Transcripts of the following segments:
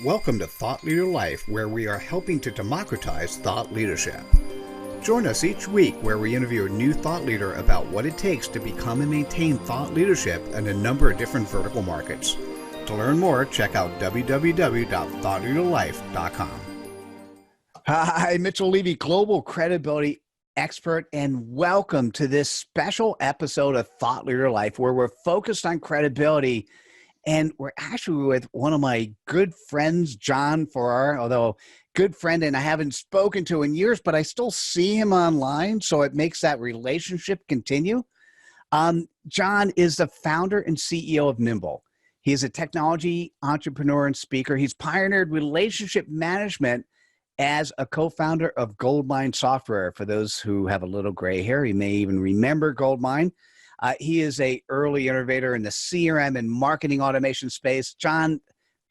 Welcome to Thought Leader Life, where we are helping to democratize thought leadership. Join us each week where we interview a new thought leader about what it takes to become and maintain thought leadership in a number of different vertical markets. To learn more, check out www.thoughtleaderlife.com. Hi, Mitchell Levy, global credibility expert, and welcome to this special episode of Thought Leader Life, where we're focused on credibility. And we're actually with one of my good friends, Jon Ferrara, although good friend and I haven't spoken to in years, but I still see him online, so it makes that relationship continue. Jon is the founder and CEO of Nimble. He is a technology entrepreneur and speaker. He's pioneered relationship management as a co-founder of Goldmine Software. For those who have a little gray hair, you may even remember Goldmine. He is an early innovator in the CRM and marketing automation space. Jon,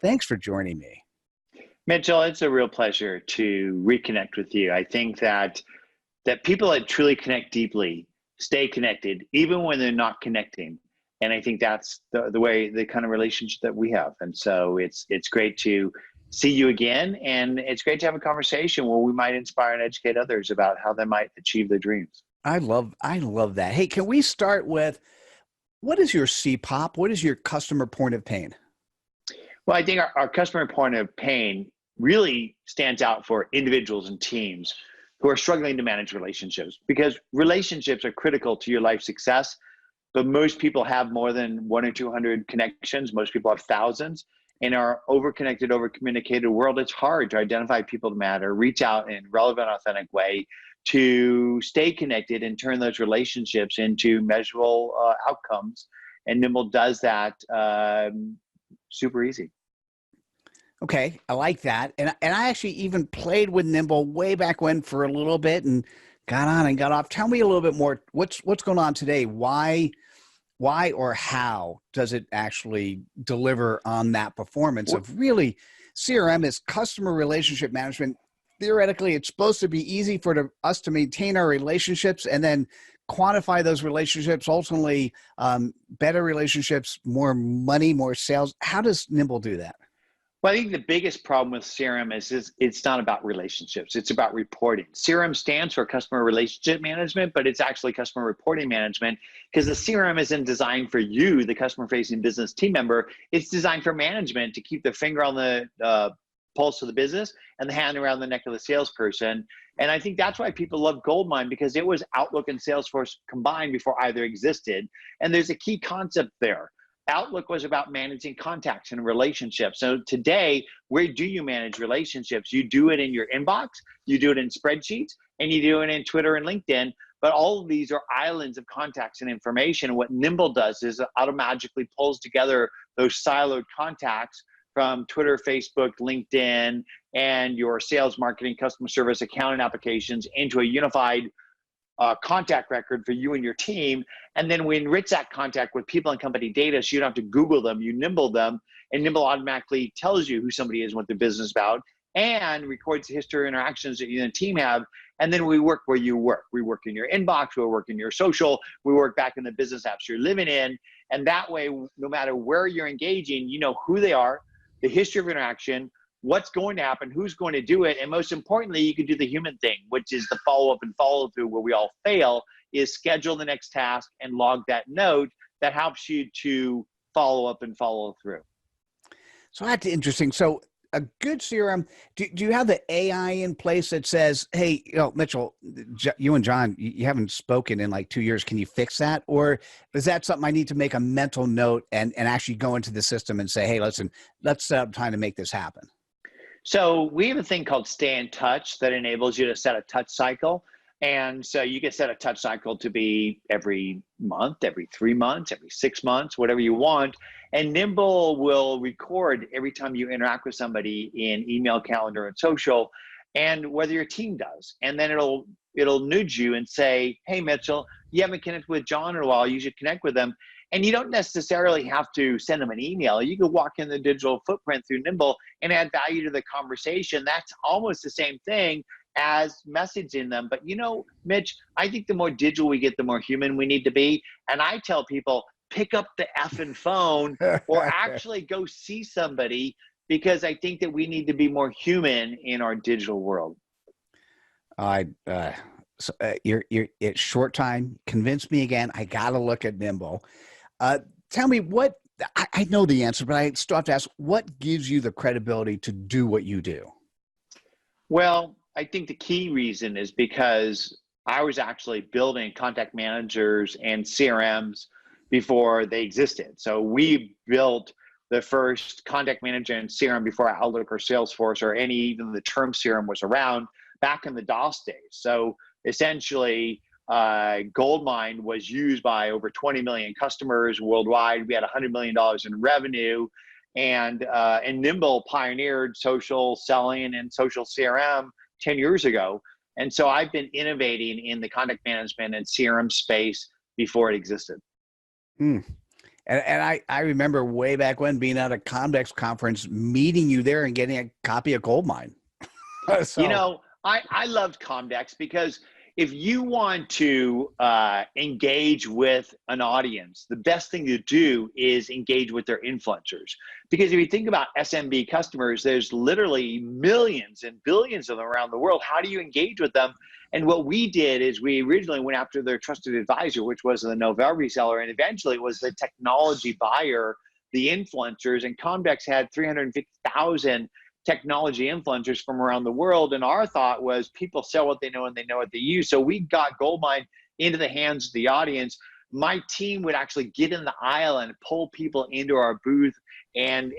thanks for joining me. Mitchell, it's a real pleasure to reconnect with you. I think that people that truly connect deeply stay connected, even when they're not connecting. And I think that's the kind of relationship that we have. And so it's great to see you again. And it's great to have a conversation where we might inspire and educate others about how they might achieve their dreams. I love that. Hey, can we start with, what is your CPOP? What is your customer point of pain? Well, I think our customer point of pain really stands out for individuals and teams who are struggling to manage relationships, because relationships are critical to your life success. But most people have more than 100 or 200 connections. Most people have thousands. In our over-connected, over-communicated world, it's hard to identify people that matter, reach out in a relevant, authentic way to stay connected and turn those relationships into measurable outcomes. And Nimble does that super easy. Okay, I like that. And I actually even played with Nimble way back when for a little bit and got on and got off. Tell me a little bit more. What's going on today? Why or how does it actually deliver on that performance of really CRM is customer relationship management? Theoretically, it's supposed to be easy for us to maintain our relationships and then quantify those relationships, ultimately better relationships, more money, more sales. How does Nimble do that? Well, I think the biggest problem with CRM is it's not about relationships. It's about reporting. CRM stands for customer relationship management, but it's actually customer reporting management, because the CRM isn't designed for you, the customer-facing business team member. It's designed for management to keep their finger on the pulse of the business and the hand around the neck of the salesperson. And I think that's why people love Goldmine, because it was Outlook and Salesforce combined before either existed. And there's a key concept there. Outlook was about managing contacts and relationships. So today, where do you manage relationships? You do it in your inbox, you do it in spreadsheets, and you do it in Twitter and LinkedIn. But all of these are islands of contacts and information. And what Nimble does is it automatically pulls together those siloed contacts from Twitter, Facebook, LinkedIn, and your sales, marketing, customer service, accounting applications into a unified contact record for you and your team. And then we enrich that contact with people and company data, so you don't have to Google them, you Nimble them, and Nimble automatically tells you who somebody is and what their business is about, and records the history of interactions that you and the team have. And then we work where you work. We work in your inbox, we work in your social, we work back in the business apps you're living in. And that way, no matter where you're engaging, you know who they are, the history of interaction, what's going to happen, who's going to do it, and most importantly, you can do the human thing, which is the follow-up and follow-through, where we all fail, is schedule the next task and log that note that helps you to follow up and follow through. So that's interesting. So a good CRM, do you have the AI in place that says, hey, Mitchell, you and Jon, you haven't spoken in like 2 years. Can you fix that? Or is that something I need to make a mental note and actually go into the system and say, hey, listen, let's set up time to make this happen? So we have a thing called Stay in Touch that enables you to set a touch cycle. And so you can set a touch cycle to be every month, every 3 months, every 6 months, whatever you want. And Nimble will record every time you interact with somebody in email, calendar, and social, and whether your team does. And then it'll nudge you and say, hey, Mitchell, you haven't connected with Jon in a while. You should connect with them. And you don't necessarily have to send them an email. You can walk in the digital footprint through Nimble and add value to the conversation. That's almost the same thing as messaging them. But Mitch, I think the more digital we get, the more human we need to be. And I tell people, pick up the effing phone or actually go see somebody because I think that we need to be more human in our digital world. You're it's short time. Convince me again. I got to look at Nimble. Tell me what, I know the answer, but I still have to ask, what gives you the credibility to do what you do? Well, I think the key reason is because I was actually building contact managers and CRMs before they existed. So we built the first contact manager and CRM before Outlook or Salesforce or even the term CRM was around back in the DOS days. So essentially, Goldmine was used by over 20 million customers worldwide. We had $100 million in revenue, and Nimble pioneered social selling and social CRM 10 years ago. And so I've been innovating in the contact management and CRM space before it existed. Mm. And I remember way back when being at a Comdex conference, meeting you there and getting a copy of Goldmine. So, I loved Comdex because if you want to engage with an audience, the best thing to do is engage with their influencers. Because if you think about SMB customers, there's literally millions and billions of them around the world. How do you engage with them? And what we did is we originally went after their trusted advisor, which was the Novell reseller, and eventually it was the technology buyer, the influencers, and Comdex had 350,000 technology influencers from around the world. And our thought was people sell what they know and they know what they use. So we got Goldmine into the hands of the audience. My team would actually get in the aisle and pull people into our booth and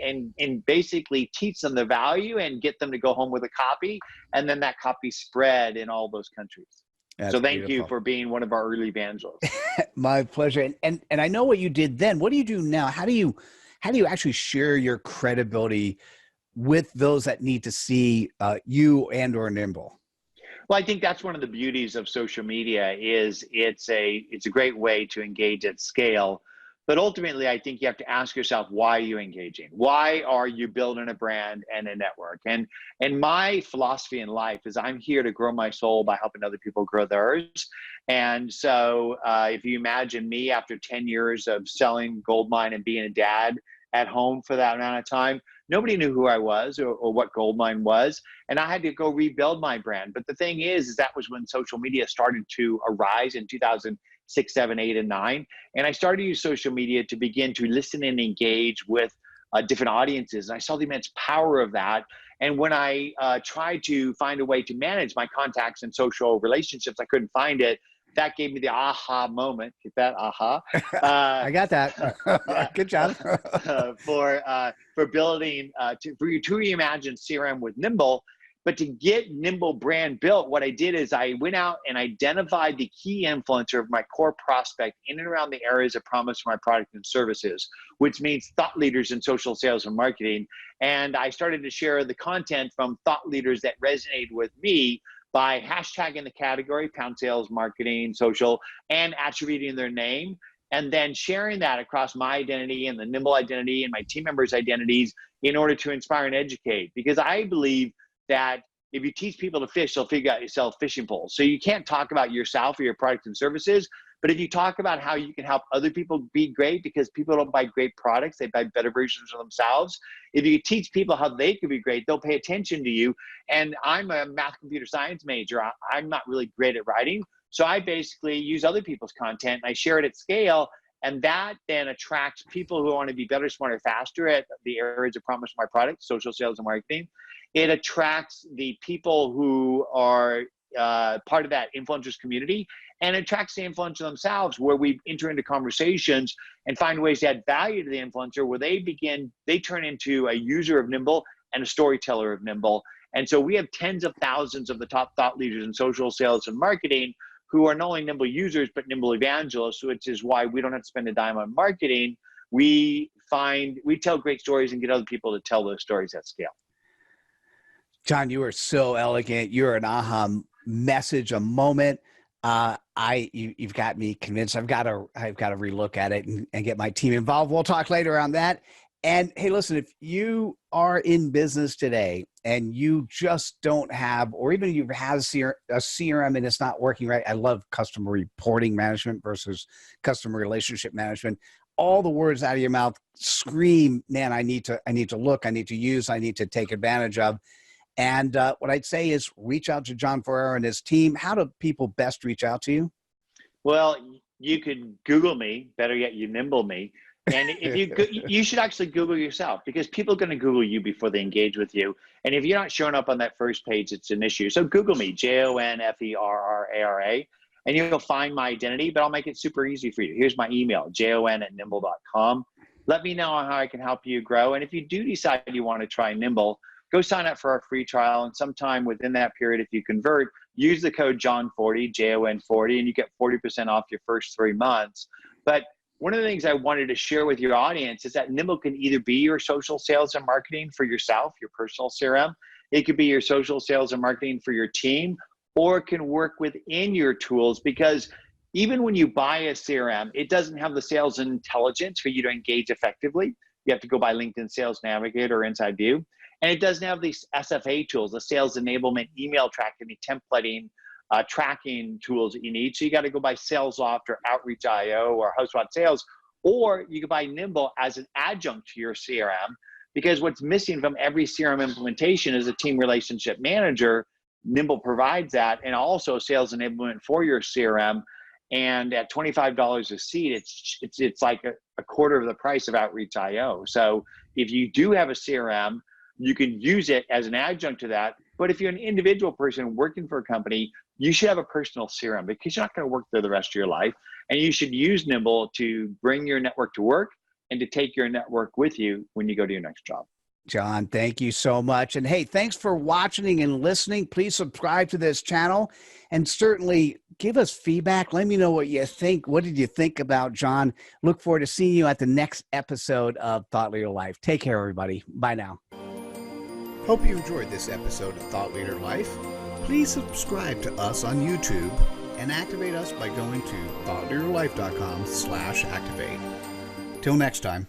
basically teach them the value and get them to go home with a copy. And then that copy spread in all those countries. That's so thank beautiful. you for being one of our early evangelists. My pleasure. And I know what you did then. What do you do now? How do you actually share your credibility with those that need to see you and or Nimble? Well, I think that's one of the beauties of social media is it's a great way to engage at scale. But ultimately, I think you have to ask yourself, why are you engaging? Why are you building a brand and a network? And my philosophy in life is I'm here to grow my soul by helping other people grow theirs. And so if you imagine me after 10 years of selling Goldmine and being a dad at home for that amount of time, nobody knew who I was or what Goldmine was. And I had to go rebuild my brand. But the thing is that was when social media started to arise in 2006, 7, 8, and 9. And I started to use social media to begin to listen and engage with different audiences. And I saw the immense power of that. And when I tried to find a way to manage my contacts and social relationships, I couldn't find it. That gave me the aha moment. Get that aha? I got that. Good job. for building for you to reimagine CRM with Nimble. But to get Nimble brand built, what I did is I went out and identified the key influencer of my core prospect in and around the areas of promise for my product and services, which means thought leaders in social sales and marketing. And I started to share the content from thought leaders that resonated with me by hashtagging the category, pound sales, marketing, social, and attributing their name, and then sharing that across my identity and the Nimble identity and my team members' identities in order to inspire and educate. Because I believe that if you teach people to fish, they'll figure out yourself fishing poles. So you can't talk about yourself or your products and services, but if you talk about how you can help other people be great, because people don't buy great products, they buy better versions of themselves. If you teach people how they can be great, they'll pay attention to you. And I'm a math computer science major. I'm not really great at writing. So I basically use other people's content and I share it at scale. And that then attracts people who want to be better, smarter, faster at the areas of promise of my product, social sales and marketing. It attracts the people who are part of that influencers community, and it attracts the influencer themselves, where we enter into conversations and find ways to add value to the influencer, where they turn into a user of Nimble and a storyteller of Nimble. And so we have tens of thousands of the top thought leaders in social sales and marketing who are not only Nimble users, but Nimble evangelists, which is why we don't have to spend a dime on marketing. We tell great stories and get other people to tell those stories at scale. Jon, you are so elegant. You're an aha message, a moment. You've got me convinced. I've got to relook at it and get my team involved. We'll talk later on that. And hey, listen, if you are in business today and you just don't have, or even you have a CRM and it's not working right. I love customer reporting management versus customer relationship management. all the words out of your mouth scream, man, I need to look, I need to use, I need to take advantage of. And what I'd say is reach out to Jon Ferrara and his team. How do people best reach out to you? Well, you could Google me, better yet, you Nimble me. And if you should actually Google yourself, because people are going to Google you before they engage with you. And if you're not showing up on that first page, it's an issue. So Google me, JONFERRARA, and you'll find my identity, but I'll make it super easy for you. Here's my email, jon@nimble.com. Let me know how I can help you grow. And if you do decide you want to try Nimble, go sign up for our free trial. And sometime within that period, if you convert, use the code JON40, JON40, and you get 40% off your first 3 months. But one of the things I wanted to share with your audience is that Nimble can either be your social sales and marketing for yourself, your personal CRM. It could be your social sales and marketing for your team, or it can work within your tools, because even when you buy a CRM, it doesn't have the sales intelligence for you to engage effectively. You have to go by LinkedIn Sales Navigator or Inside View. And it doesn't have these SFA tools, the sales enablement, email tracking, templating, tracking tools that you need. So you got to go buy SalesLoft or Outreach.io or HubSpot Sales, or you can buy Nimble as an adjunct to your CRM, because what's missing from every CRM implementation is a team relationship manager. Nimble provides that, and also sales enablement for your CRM. And at $25 a seat, it's like a quarter of the price of Outreach.io. So if you do have a CRM, you can use it as an adjunct to that. But if you're an individual person working for a company, you should have a personal CRM, because you're not going to work there the rest of your life. And you should use Nimble to bring your network to work and to take your network with you when you go to your next job. Jon, thank you so much. And hey, thanks for watching and listening. Please subscribe to this channel and certainly give us feedback. Let me know what you think. What did you think about Jon? Look forward to seeing you at the next episode of Thought Leader Life. Take care, everybody. Bye now. Hope you enjoyed this episode of Thought Leader Life. Please subscribe to us on YouTube and activate us by going to thoughtleaderlife.com/activate. Till next time.